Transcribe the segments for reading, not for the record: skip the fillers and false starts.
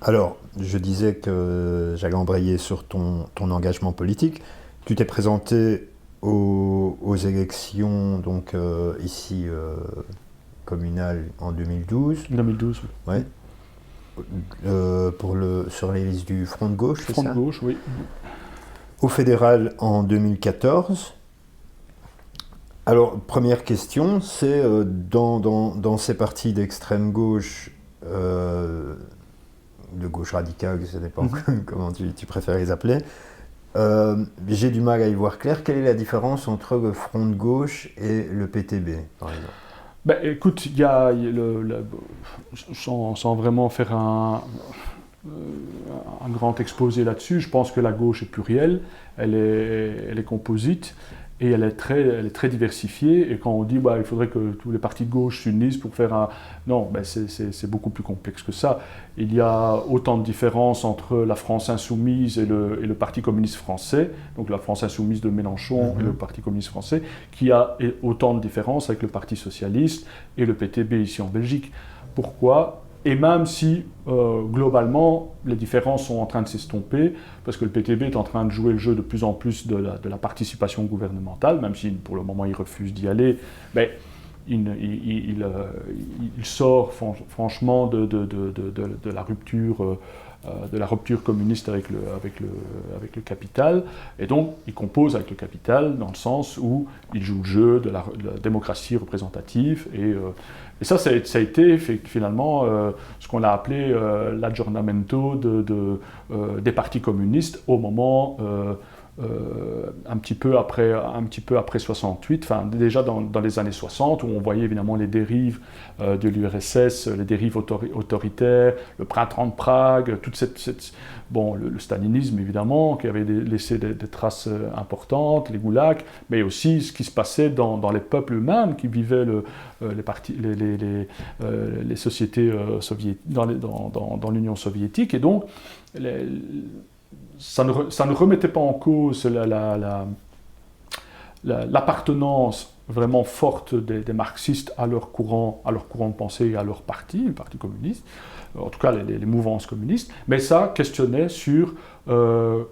Alors, je disais que j'allais embrayer sur ton engagement politique. Tu t'es présenté aux élections, donc ici communales en 2012, 2012, oui. ouais, sur les listes du Front de gauche, c'est Front de ça? gauche, oui. Au fédéral en 2014. Alors, première question, c'est dans ces partis d'extrême gauche, de gauche radicale, ça dépend Mhm. comment tu préfères les appeler, j'ai du mal à y voir clair. Quelle est la différence entre le Front de gauche et le PTB, par exemple? Ben, écoute, sans vraiment faire un grand exposé là-dessus, je pense que la gauche est plurielle, elle est composite et elle est très diversifiée. Et quand on dit bah, il faudrait que tous les partis de gauche s'unissent pour faire un... Non, ben c'est beaucoup plus complexe que ça. Il y a autant de différences entre la France insoumise et le Parti communiste français, donc la France insoumise de Mélenchon et le Parti communiste français, qu'il y a autant de différences avec le Parti socialiste et le PTB ici en Belgique. Pourquoi ? Et même si, globalement, les différences sont en train de s'estomper, parce que le PTB est en train de jouer le jeu de plus en plus de la participation gouvernementale, même si pour le moment il refuse d'y aller, mais il sort franchement de la rupture communiste avec le capital, et donc il compose avec le capital dans le sens où il joue le jeu de la démocratie représentative, et ça a été finalement ce qu'on a appelé l'aggiornamento des partis communistes au moment un petit peu après 68, enfin déjà dans les années 60, où on voyait évidemment les dérives de l'URSS, les dérives autoritaires, le printemps de Prague, bon, le stalinisme évidemment, qui avait laissé des traces importantes, les goulags, mais aussi ce qui se passait dans les peuples eux-mêmes qui vivaient les sociétés soviétiques, dans l'Union soviétique, et donc ça ne remettait pas en cause l'appartenance vraiment forte des marxistes à leur courant de pensée et à leur parti, le Parti communiste, en tout cas les mouvances communistes, mais ça questionnait sur, au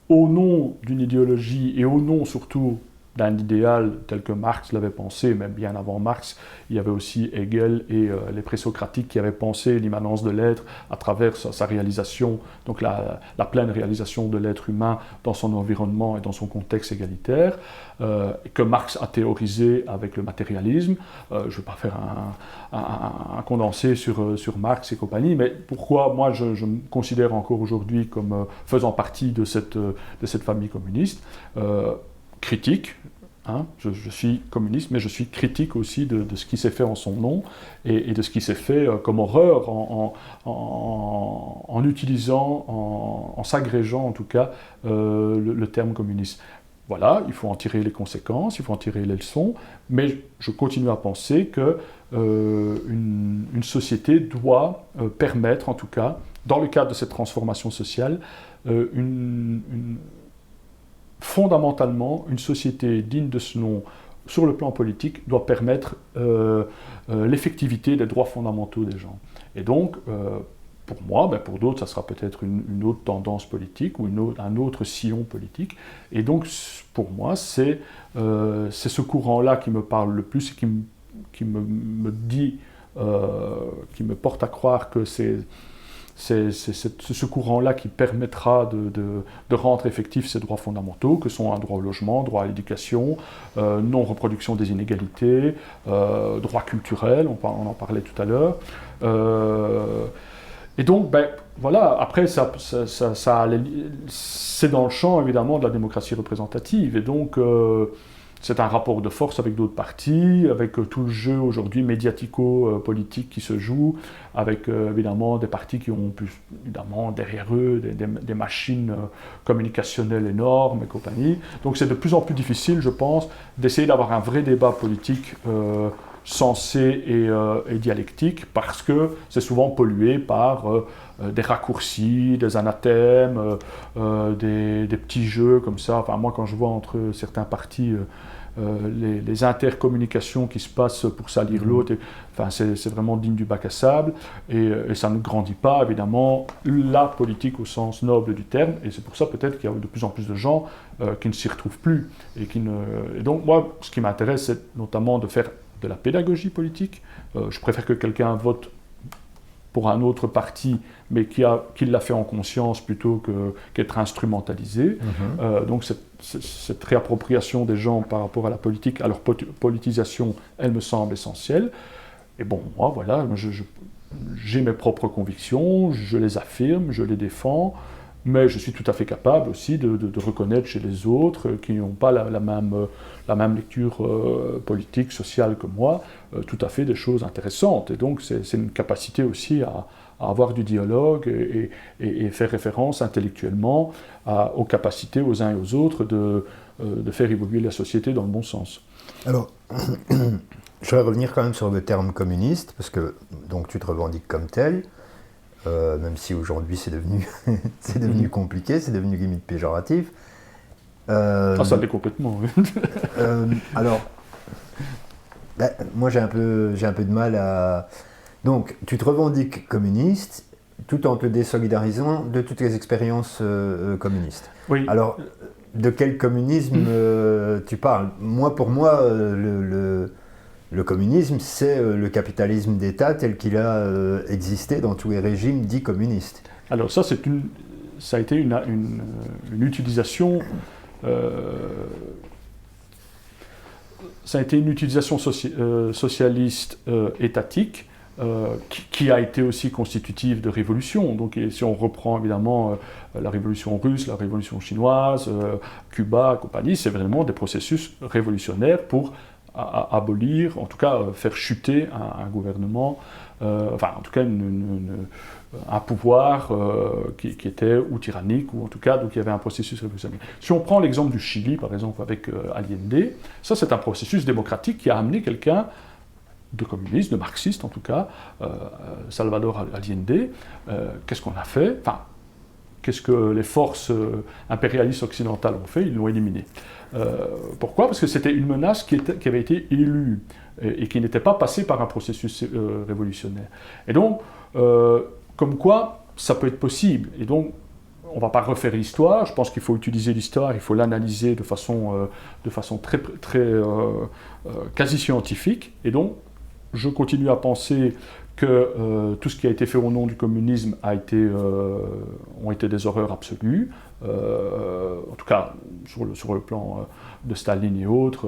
nom d'une idéologie et au nom surtout d'un idéal tel que Marx l'avait pensé, même bien avant Marx, il y avait aussi Hegel et les présocratiques qui avaient pensé l'immanence de l'être à travers sa réalisation, donc la pleine réalisation de l'être humain dans son environnement et dans son contexte égalitaire, que Marx a théorisé avec le matérialisme. Je ne vais pas faire un condensé sur Marx et compagnie, mais pourquoi moi je me considère encore aujourd'hui comme faisant partie de cette famille communiste, critique. Hein, je suis communiste, mais je suis critique aussi de ce qui s'est fait en son nom et de ce qui s'est fait comme horreur en utilisant, en s'agrégeant en tout cas le terme communiste. Voilà, il faut en tirer les conséquences, il faut en tirer les leçons, mais je continue à penser que une société doit permettre, en tout cas, dans le cadre de cette transformation sociale, fondamentalement, une société digne de ce nom, sur le plan politique, doit permettre l'effectivité des droits fondamentaux des gens. Et donc, pour moi, ben pour d'autres, ça sera peut-être une autre tendance politique ou un autre sillon politique. Et donc, pour moi, c'est ce courant-là qui me parle le plus et qui me dit, qui me porte à croire que c'est ce courant-là qui permettra de rendre effectifs ces droits fondamentaux, que sont un droit au logement, droit à l'éducation, non-reproduction des inégalités, droit culturel, on en parlait tout à l'heure. Et donc, ben, voilà, après, c'est dans le champ, évidemment, de la démocratie représentative. Et donc, c'est un rapport de force avec d'autres partis, avec tout le jeu aujourd'hui médiatico-politique qui se joue, avec évidemment des partis qui ont plus, évidemment, derrière eux des machines communicationnelles énormes et compagnie. Donc c'est de plus en plus difficile, je pense, d'essayer d'avoir un vrai débat politique sensé et dialectique, parce que c'est souvent pollué par des raccourcis, des anathèmes, des petits jeux comme ça. Enfin, moi, quand je vois entre certains partis les intercommunications qui se passent pour salir l'autre. Enfin, c'est vraiment digne du bac à sable, et ça ne grandit pas, évidemment, la politique au sens noble du terme, et c'est pour ça peut-être qu'il y a de plus en plus de gens qui ne s'y retrouvent plus. Et donc, moi, ce qui m'intéresse, c'est notamment de faire de la pédagogie politique. Je préfère que quelqu'un vote pour un autre parti, mais qui l'a fait en conscience plutôt qu'être instrumentalisé. Donc cette réappropriation des gens par rapport à la politique, à leur politisation, elle me semble essentielle. Et bon, moi, voilà, j'ai mes propres convictions, je les affirme, je les défends, mais je suis tout à fait capable aussi de reconnaître chez les autres qui n'ont pas la même lecture politique, sociale que moi, tout à fait des choses intéressantes. Et donc c'est une capacité aussi à avoir du dialogue et faire référence intellectuellement aux capacités aux uns et aux autres de faire évoluer la société dans le bon sens. Alors, je vais revenir quand même sur le terme communiste, parce que donc, tu te revendiques comme tel. Même si aujourd'hui c'est devenu compliqué, c'est devenu limite péjoratif. Ça l'est complètement. Oui. Alors, moi j'ai un peu de mal à... Donc, tu te revendiques communiste tout en te désolidarisant de toutes les expériences communistes. Oui. Alors, de quel communisme tu parles ? Pour moi, le communisme, c'est le capitalisme d'État tel qu'il a existé dans tous les régimes dits communistes. Alors ça a été une utilisation... ça a été une utilisation socialiste étatique qui a été aussi constitutive de révolution. Donc si on reprend évidemment la révolution russe, la révolution chinoise, Cuba, compagnie, c'est vraiment des processus révolutionnaires pour abolir, en tout cas faire chuter un gouvernement, enfin en tout cas un pouvoir qui était ou tyrannique, ou en tout cas donc il y avait un processus révolutionnaire. Si on prend l'exemple du Chili par exemple avec Allende, ça c'est un processus démocratique qui a amené quelqu'un de communiste, de marxiste en tout cas, Salvador Allende. Qu'est-ce qu'on a fait ? Enfin, qu'est-ce que les forces impérialistes occidentales ont fait ? Ils l'ont éliminé. Pourquoi ? Parce que c'était une menace qui avait été élue et qui n'était pas passée par un processus révolutionnaire. Et donc, comme quoi, ça peut être possible. Et donc, on ne va pas refaire l'histoire. Je pense qu'il faut utiliser l'histoire, il faut l'analyser de façon très quasi scientifique. Et donc, je continue à penser que tout ce qui a été fait au nom du communisme ont été des horreurs absolues, en tout cas sur le plan de Staline et autres.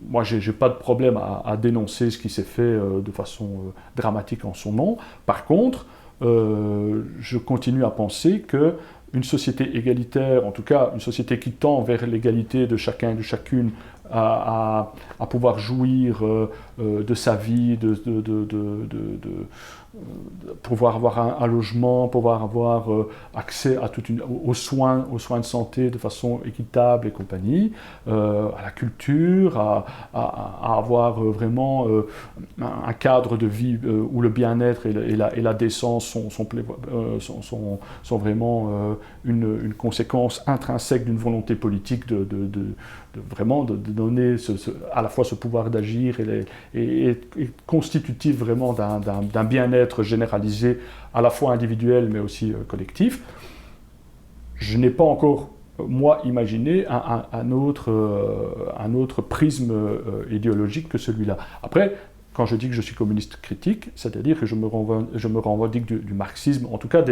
Moi, je n'ai pas de problème à dénoncer ce qui s'est fait de façon dramatique en son nom. Par contre, je continue à penser qu'une société égalitaire, en tout cas une société qui tend vers l'égalité de chacun et de chacune, à pouvoir jouir de sa vie, pouvoir avoir un logement, pouvoir avoir accès aux soins de santé de façon équitable et compagnie, à la culture, à avoir vraiment un cadre de vie où le bien-être et la décence sont vraiment une conséquence intrinsèque d'une volonté politique vraiment de donner à la fois ce pouvoir d'agir et constitutif vraiment d'un bien-être généralisé, à la fois individuel mais aussi collectif. Je n'ai pas encore, moi, imaginé un autre prisme idéologique que celui-là. Après, quand je dis que je suis communiste critique, c'est-à-dire que je me revendique du marxisme, en tout cas,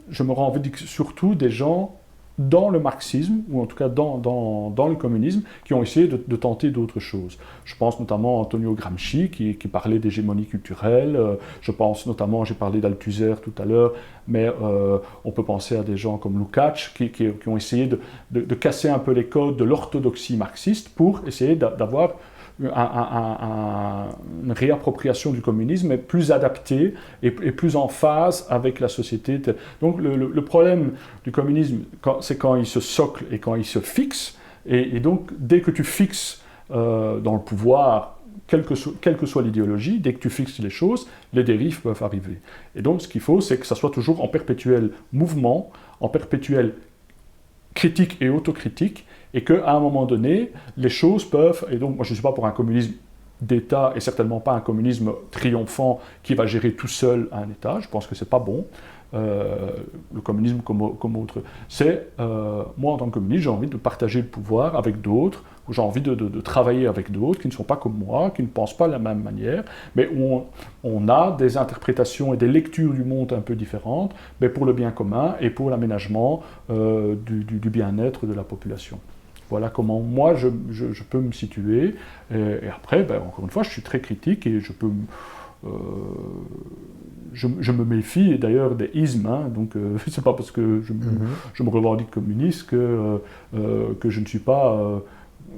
je me revendique surtout des gens dans le marxisme, ou en tout cas dans le communisme, qui ont essayé de tenter d'autres choses. Je pense notamment à Antonio Gramsci, qui parlait d'hégémonie culturelle. Je pense notamment, j'ai parlé d'Althusser tout à l'heure, mais on peut penser à des gens comme Lukács, qui ont essayé de casser un peu les codes de l'orthodoxie marxiste pour essayer d'avoir une réappropriation du communisme, mais plus adaptée et plus en phase avec la société. Donc le problème du communisme, c'est quand il se socle et quand il se fixe, et donc dès que tu fixes dans le pouvoir, quelle que soit l'idéologie, dès que tu fixes les choses, les dérives peuvent arriver. Et donc ce qu'il faut, c'est que ça soit toujours en perpétuel mouvement, en perpétuelle critique et autocritique, Et qu'à un moment donné, les choses peuvent... Et donc, moi, je ne suis pas pour un communisme d'État et certainement pas un communisme triomphant qui va gérer tout seul un État. Je pense que c'est pas bon. Le communisme comme autre. C'est, moi en tant que communiste, j'ai envie de partager le pouvoir avec d'autres, j'ai envie de travailler avec d'autres qui ne sont pas comme moi, qui ne pensent pas de la même manière, mais où on a des interprétations et des lectures du monde un peu différentes, mais pour le bien commun et pour l'aménagement du bien-être de la population. Voilà comment moi je peux me situer. Et après, ben, encore une fois, je suis très critique et je peux... je me méfie d'ailleurs des ismes, hein, donc c'est pas parce que je me revendique communiste que je ne suis pas...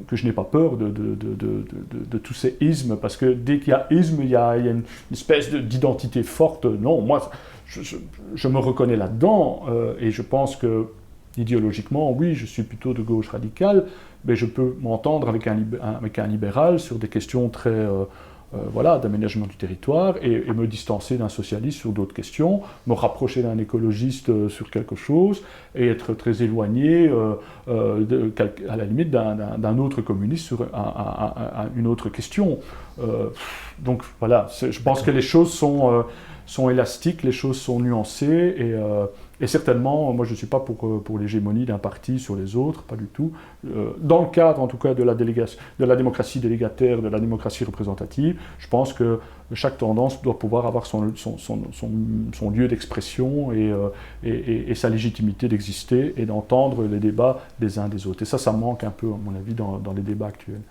que je n'ai pas peur de tous ces ismes, parce que dès qu'il y a isme, il y a une espèce d'identité forte. Non, moi, je me reconnais là-dedans, et je pense que, idéologiquement, oui, je suis plutôt de gauche radicale, mais je peux m'entendre avec un libéral sur des questions très... voilà, d'aménagement du territoire, et me distancer d'un socialiste sur d'autres questions, me rapprocher d'un écologiste sur quelque chose, et être très éloigné, à la limite, d'un autre communiste sur une autre question. Donc voilà, je pense que les choses sont élastiques, les choses sont nuancées, et certainement, moi je ne suis pas pour l'hégémonie d'un parti sur les autres, pas du tout. Dans le cadre, en tout cas, de la démocratie délégataire, de la démocratie représentative, je pense que chaque tendance doit pouvoir avoir son lieu d'expression et sa légitimité d'exister et d'entendre les débats des uns des autres. Et ça manque un peu, à mon avis, dans les débats actuels.